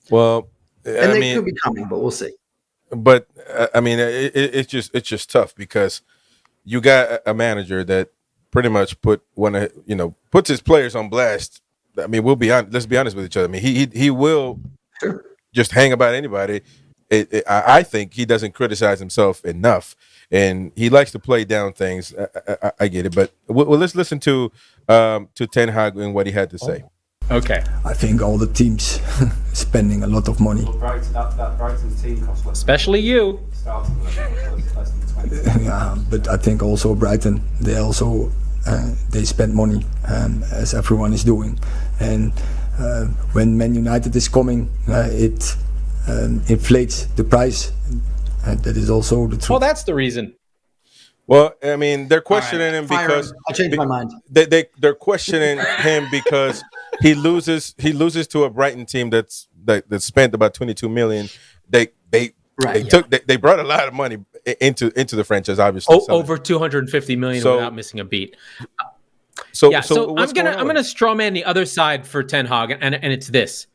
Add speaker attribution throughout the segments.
Speaker 1: Well,
Speaker 2: And
Speaker 1: I
Speaker 2: they
Speaker 1: mean,
Speaker 2: could be coming, but we'll see.
Speaker 1: but I mean, it's just tough because you got a manager that pretty much puts his players on blast. I mean, let's be honest with each other. I mean, he will
Speaker 2: Sure.
Speaker 1: just hang about anybody. I think he doesn't criticize himself enough, and he likes to play down things. I get it, but let's listen to Ten Hag and what he had to say.
Speaker 3: Okay.
Speaker 4: I think all the teams spending a lot of money.
Speaker 5: That Brighton's team cost less.
Speaker 3: Especially you.
Speaker 5: Starting with less than 20.
Speaker 4: Yeah, but I think also Brighton, they spend money, as everyone is doing. And when Man United is coming, it inflates the price. That is also the truth.
Speaker 3: Well, that's the reason.
Speaker 1: Well, I mean, they're questioning him because
Speaker 2: I'll change my mind.
Speaker 1: They're questioning him because he loses to a Brighton team that spent about 22 million. They brought a lot of money into the franchise, obviously.
Speaker 3: Over 250 million without missing a beat.
Speaker 1: So
Speaker 3: I'm gonna straw man the other side for Ten Hag, and it's this.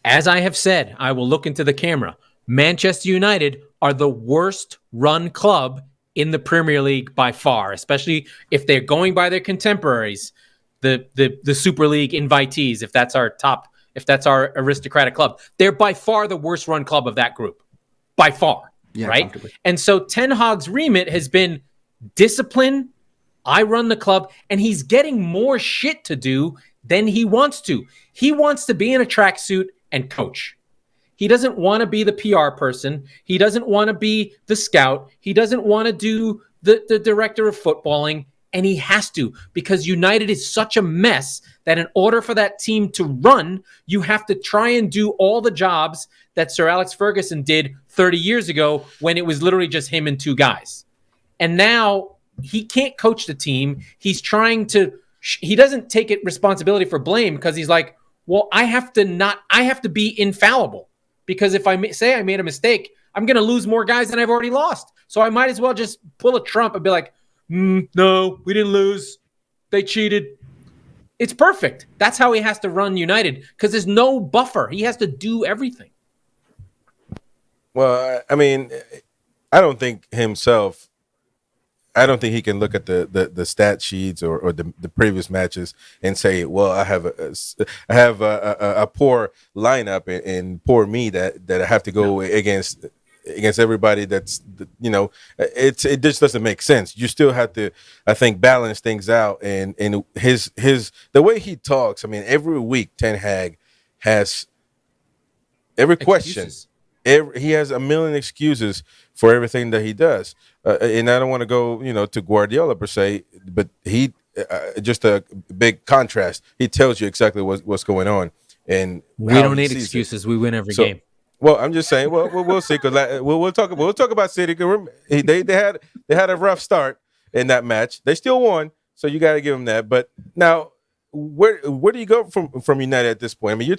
Speaker 3: As I have said, I will look into the camera. Manchester United are the worst run club in the Premier League by far, especially if they're going by their contemporaries, the Super League invitees, if that's our aristocratic club. They're by far the worst run club of that group. By far. Yeah, right? And so Ten Hag's remit has been discipline. I run the club, and he's getting more shit to do than he wants to. He wants to be in a tracksuit and coach. He doesn't want to be the PR person. He doesn't want to be the scout. He doesn't want to do the director of footballing, and he has to because United is such a mess that in order for that team to run, you have to try and do all the jobs that Sir Alex Ferguson did 30 years ago when it was literally just him and two guys. And now he can't coach the team. He's trying to he doesn't take responsibility for blame because he's like, well, I have to be infallible. Because if I say I made a mistake, I'm going to lose more guys than I've already lost. So I might as well just pull a Trump and be like, no, we didn't lose. They cheated. It's perfect. That's how he has to run United because there's no buffer. He has to do everything.
Speaker 1: Well, I mean, I don't think he can look at the stat sheets or the previous matches and say, well, I have a poor lineup and poor me that I have to go against everybody. That's it just doesn't make sense. You still have to, I think, balance things out and his the way he talks. I mean, every week Ten Hag has every question. He has a million excuses for everything that he does, and I don't want to go, to Guardiola per se, but he just a big contrast. He tells you exactly what's going on, and
Speaker 3: we don't need excuses. We win every game.
Speaker 1: Well, I'm just saying. Well, we'll see. Because we'll talk about City. They had a rough start in that match. They still won, so you got to give them that. But now, where do you go from United at this point? I mean,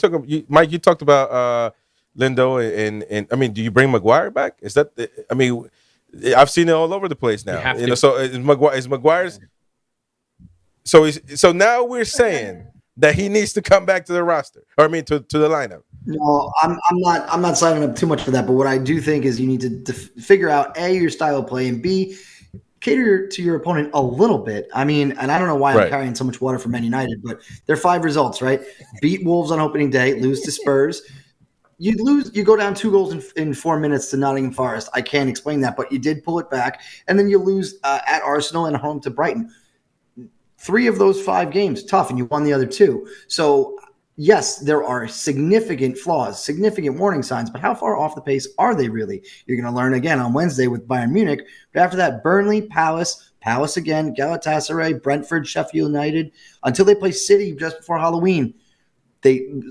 Speaker 1: Mike. You talked about. Lindo and I mean, do you bring Maguire back? Is that? I mean, I've seen it all over the place now. So is Maguire's. So now we're saying that he needs to come back to the roster, or I mean, to the lineup.
Speaker 2: No, I'm not signing up too much for that. But what I do think is you need to figure out A, your style of play, and B, cater to your opponent a little bit. I mean, and I don't know why I'm carrying so much water for Man United, but they're 5 results, right? Beat Wolves on opening day, lose to Spurs. You go down 2 goals in 4 minutes to Nottingham Forest. I can't explain that, but you did pull it back. And then you lose at Arsenal and home to Brighton. 3 of those 5 games, tough, and you won the other 2. So, yes, there are significant flaws, significant warning signs, but how far off the pace are they really? You're going to learn again on Wednesday with Bayern Munich. But after that, Burnley, Palace again, Galatasaray, Brentford, Sheffield United, until they play City just before Halloween.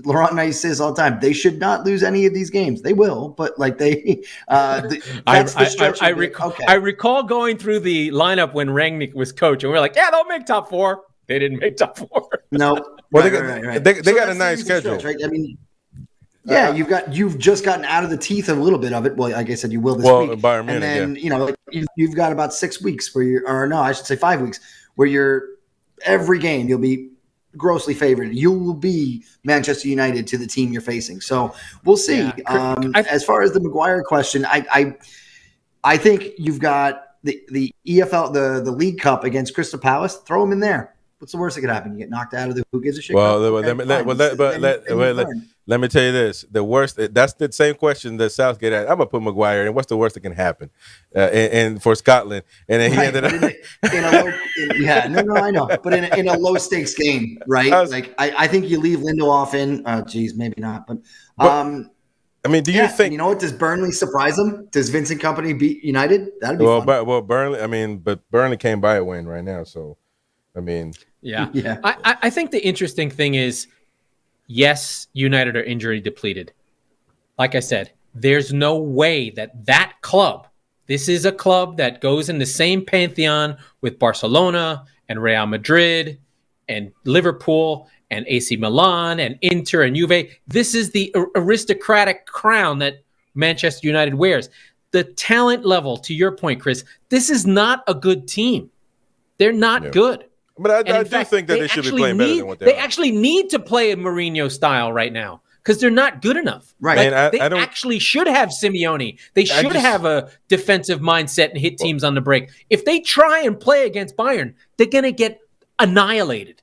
Speaker 2: Laurent Nice says all the time, they should not lose any of these games. They will, but like
Speaker 3: I recall going through the lineup when Rangnick was coach, and we were like, yeah, they'll make top 4. They didn't make top 4.
Speaker 2: No.
Speaker 1: Well, they got a nice schedule.
Speaker 2: Stretch, right? I mean, yeah, you've just gotten out of the teeth of a little bit of it. Well, like I said, you will this week.
Speaker 1: Bayern Munich,
Speaker 2: and then, you've got about 6 weeks where 5 weeks where you're every game you'll be grossly favored. You will be Manchester United to the team you're facing. So we'll see.
Speaker 3: Yeah.
Speaker 2: As far as the Maguire question, I think you've got the EFL, the League Cup against Crystal Palace. Throw him in there. What's the worst that could happen? You get knocked out of the who gives a shit?
Speaker 1: Well,
Speaker 2: Okay,
Speaker 1: let me tell you this: the worst. That's the same question that Southgate had. I'm gonna put Maguire, and what's the worst that can happen? And for Scotland, and then he ended up
Speaker 2: I know, but in a low stakes game, right? I think you leave Lindelof in. Geez, maybe not, but
Speaker 1: I mean, do you think?
Speaker 2: You know what? Does Burnley surprise them? Does Vincent Kompany beat United? That'd be fun.
Speaker 1: Well, Burnley. I mean, but Burnley came by a win right now, so I mean,
Speaker 3: yeah. I think the interesting thing is, yes, United are injury depleted. Like I said, there's no way that club. This is a club that goes in the same pantheon with Barcelona and Real Madrid and Liverpool and AC Milan and Inter and Juve. This is the aristocratic crown that Manchester United wears. The talent level, to your point, Chris, this is not a good team. They're not good.
Speaker 1: But I do think that they should be playing better than what they are.
Speaker 3: They actually need to play a Mourinho style right now because they're not good enough.
Speaker 2: Right.
Speaker 3: Like, they actually should have Simeone. They should have a defensive mindset and hit teams on the break. If they try and play against Bayern, they're going to get annihilated.